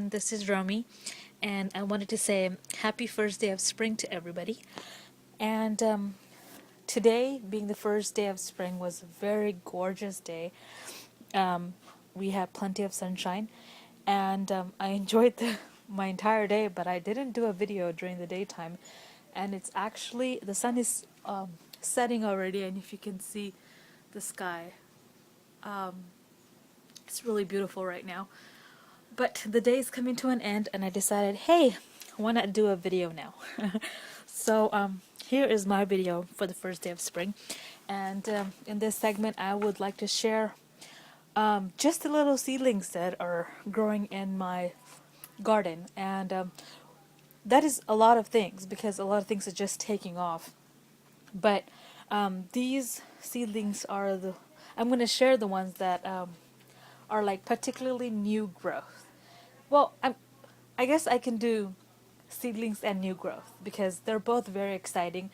everyone, this is Romy, and I wanted to say happy first day of spring to everybody. And today, being the first day of spring, was a very gorgeous day. We had plenty of sunshine, and I enjoyed my entire day, but I didn't do a video during the daytime. And it's actually, the sun is setting already, and if you can see the sky, it's really beautiful right now. But the day is coming to an end, and I decided, hey, why not do a video now? So here is my video for the first day of spring. And in this segment, I would like to share just the little seedlings that are growing in my garden. And that is a lot of things, because a lot of things are just taking off. But these seedlings are I'm going to share the ones that are like particularly new growth. Well, I guess I can do seedlings and new growth because they're both very exciting.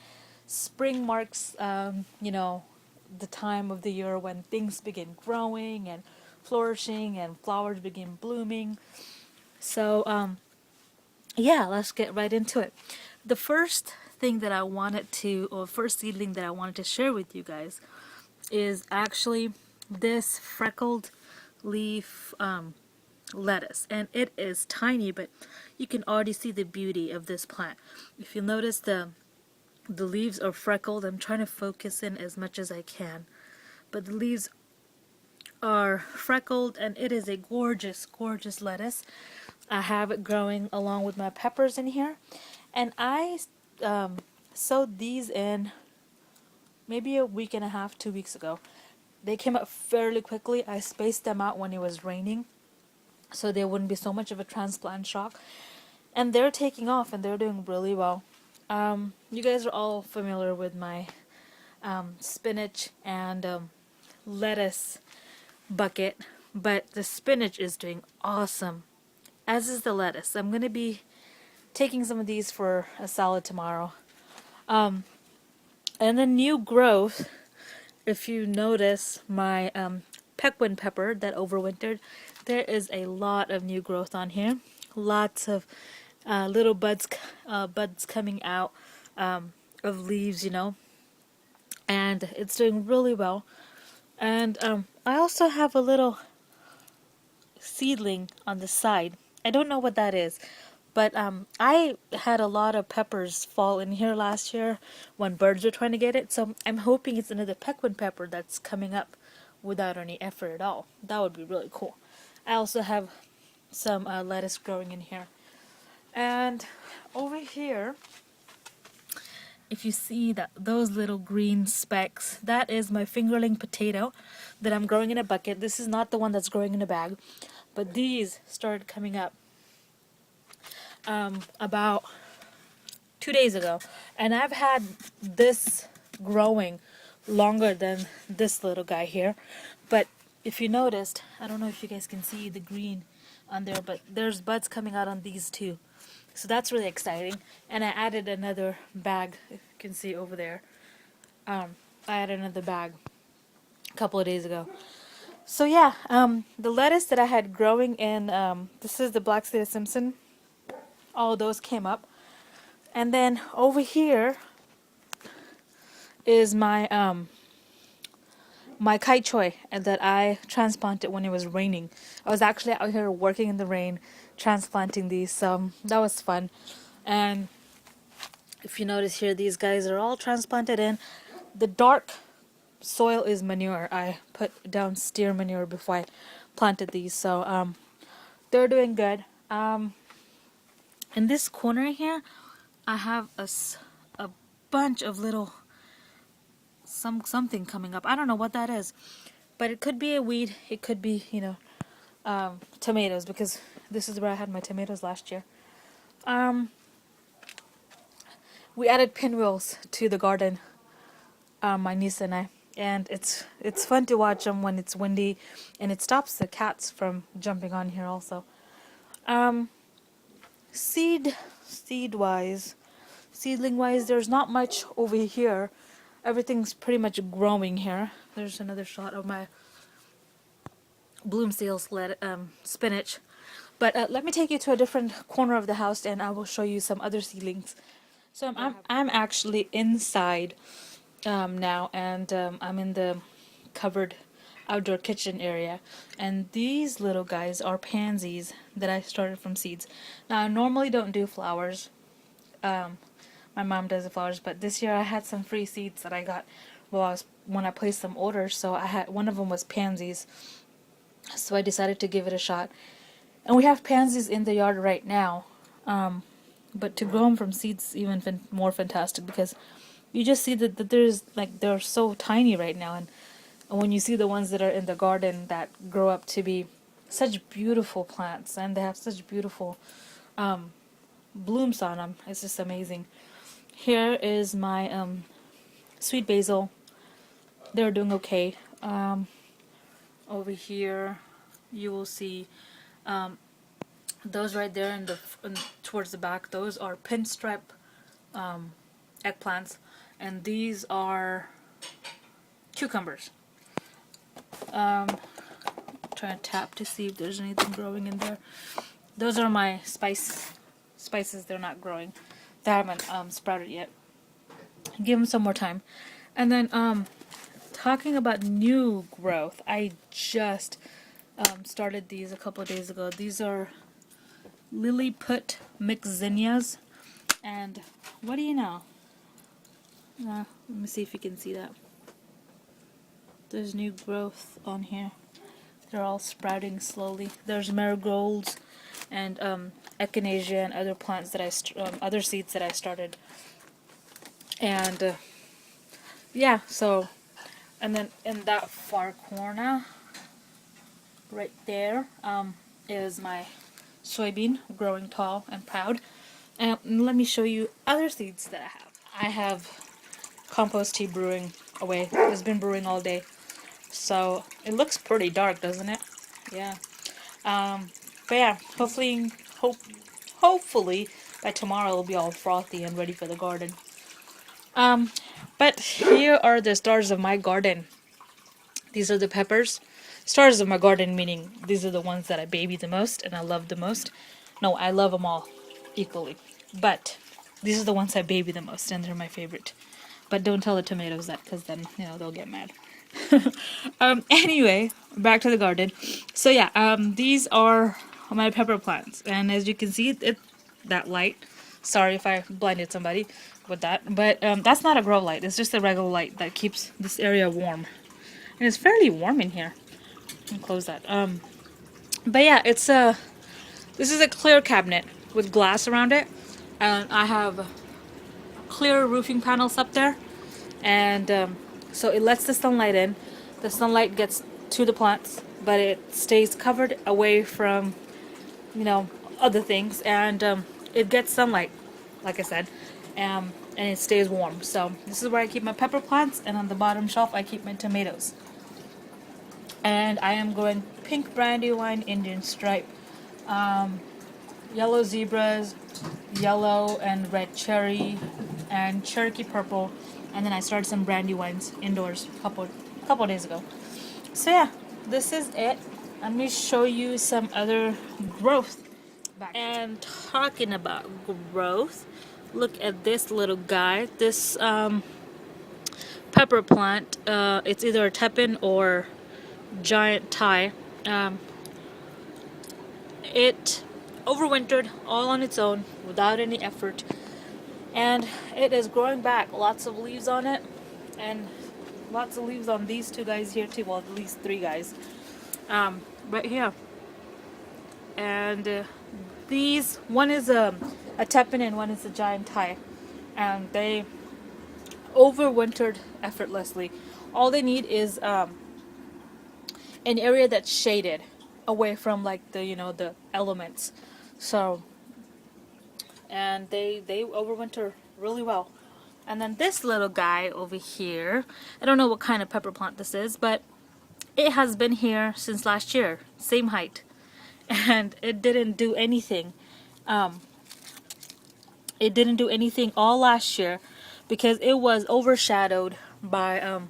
Spring marks, the time of the year when things begin growing and flourishing and flowers begin blooming. So, yeah, let's get right into it. The first thing that I wanted to, or first seedling that I wanted to share with you guys is actually this freckled leaf lettuce, and it is tiny, but you can already see the beauty of this plant. If you notice, the leaves are freckled. I'm trying to focus in as much as I can, but the leaves are freckled, and it is a gorgeous lettuce. I have it growing along with my peppers in here, and I sowed these in maybe a week and a half, 2 weeks ago. They came up fairly quickly. I spaced them out when it was raining, so there wouldn't be so much of a transplant shock. And they're taking off, and they're doing really well. You guys are all familiar with my spinach and lettuce bucket, but the spinach is doing awesome, as is the lettuce. I'm going to be taking some of these for a salad tomorrow. And the new growth, if you notice my Pequin pepper that overwintered, there is a lot of new growth on here. Lots of little buds coming out of leaves, and it's doing really well. And I also have a little seedling on the side. I don't know what that is, but I had a lot of peppers fall in here last year when birds were trying to get it, so I'm hoping it's another Pequin pepper that's coming up without any effort at all. That would be really cool. I also have some lettuce growing in here. And over here, if you see those little green specks, that is my fingerling potato that I'm growing in a bucket. This is not the one that's growing in a bag, but these started coming up about 2 days ago. And I've had this growing longer than this little guy here. But if you noticed, I don't know if you guys can see the green on there, but there's buds coming out on these too. So that's really exciting. And I added another bag, if you can see over there. I added another bag a couple of days ago. So yeah, the lettuce that I had growing in, this is the Black State of Simpson. All those came up. And then over here is my my kai choy that I transplanted when it was raining. I was actually out here working in the rain transplanting these, so that was fun. And if you notice here, these guys are all transplanted in. The dark soil is manure. I put down steer manure before I planted these, so they're doing good. In this corner here, I have a bunch of little something coming up. I don't know what that is, but it could be a weed. It could be, tomatoes, because this is where I had my tomatoes last year. We added pinwheels to the garden, my niece and I, and it's fun to watch them when it's windy, and it stops the cats from jumping on here also. Seedling wise, there's not much over here. Everything's pretty much growing here. There's another shot of my Bloomsdale's spinach. But let me take you to a different corner of the house and I will show you some other seedlings. So I'm actually inside now, and I'm in the covered outdoor kitchen area, and these little guys are pansies that I started from seeds. Now I normally don't do flowers. My mom does the flowers, but this year I had some free seeds that I got when I placed some orders. So I had one of them was pansies, so I decided to give it a shot. And we have pansies in the yard right now, but to grow them from seeds is even more fantastic, because you just see that there's like they're so tiny right now, and when you see the ones that are in the garden that grow up to be such beautiful plants, and they have such beautiful blooms on them, it's just amazing. Here is my sweet basil. They're doing okay. Over here you will see those right there towards the back. Those are pinstripe eggplants, and these are cucumbers. Trying to tap to see if there's anything growing in there. Those are my spices. They're not growing. They haven't sprouted yet. Give them some more time. And then talking about new growth, I just started these a couple of days ago. These are Lilliput mixed zinnias, and what do you know? Let me see if you can see that. There's new growth on here. They're all sprouting slowly. There's marigolds and echinacea and other plants that other seeds that I started. And yeah, so, and then in that far corner, right there, is my soybean growing tall and proud. And let me show you other seeds that I have. I have compost tea brewing away. It's been brewing all day. So it looks pretty dark, doesn't it? Yeah. But yeah, hopefully by tomorrow it'll be all frothy and ready for the garden. But here are the stars of my garden. These are the peppers. Stars of my garden meaning these are the ones that I baby the most and I love the most. No, I love them all equally. But these are the ones I baby the most, and they're my favorite. But don't tell the tomatoes that, because then, they'll get mad. Anyway, back to the garden. So yeah, these are my pepper plants, and as you can see, that light. Sorry if I blinded somebody with that, but that's not a grow light. It's just a regular light that keeps this area warm, and it's fairly warm in here. Let me close that. But yeah, this is a clear cabinet with glass around it, and I have clear roofing panels up there, and so it lets the sunlight in. The sunlight gets to the plants, but it stays covered away from, other things, and it gets sunlight, like I said, and it stays warm. So this is where I keep my pepper plants, and on the bottom shelf I keep my tomatoes. And I am growing pink brandywine, Indian stripe, yellow zebras, yellow and red cherry, and Cherokee purple, and then I started some brandywines indoors a couple days ago. So yeah, this is it. Let me show you some other growth. And talking about growth, look at this little guy. This pepper plant. It's either a tepin or giant Thai. It overwintered all on its own without any effort, and it is growing back. Lots of leaves on it, and lots of leaves on these two guys here too. Well, at least three guys right here. And these, one is a tepin and one is a giant Thai, and they overwintered effortlessly. All they need is an area that's shaded away from like the elements. So, and they overwinter really well. And then this little guy over here, I don't know what kind of pepper plant this is, but it has been here since last year, same height, and it didn't do anything. It didn't do anything all last year because it was overshadowed by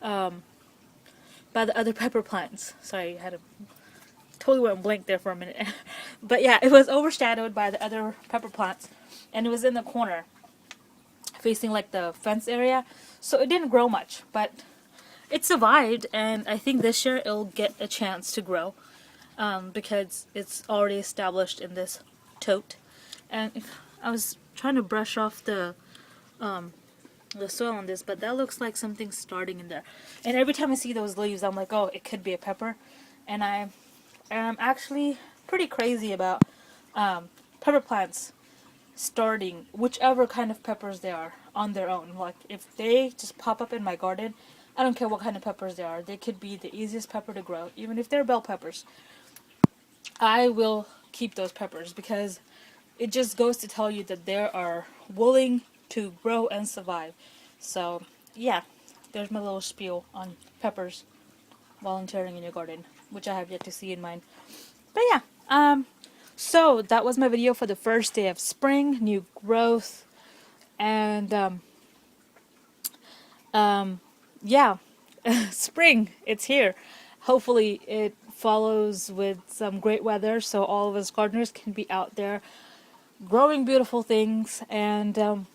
the other pepper plants. Sorry, I had to totally went blank there for a minute. But yeah, it was overshadowed by the other pepper plants, and it was in the corner facing like the fence area, so it didn't grow much, but it survived, and I think this year it'll get a chance to grow, because it's already established in this tote. And I was trying to brush off the soil on this, but that looks like something's starting in there. And every time I see those leaves, I'm like, oh, it could be a pepper. And I'm actually pretty crazy about pepper plants starting whichever kind of peppers they are on their own. Like if they just pop up in my garden, I don't care what kind of peppers they are. They could be the easiest pepper to grow, even if they're bell peppers. I will keep those peppers because it just goes to tell you that they are willing to grow and survive. So yeah, there's my little spiel on peppers volunteering in your garden, which I have yet to see in mine. But yeah, so that was my video for the first day of spring, new growth, and yeah, spring, it's here. Hopefully it follows with some great weather so all of us gardeners can be out there growing beautiful things. And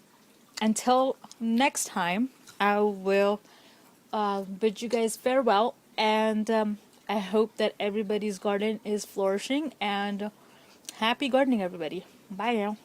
until next time, I will bid you guys farewell, and I hope that everybody's garden is flourishing, and happy gardening, everybody. Bye now.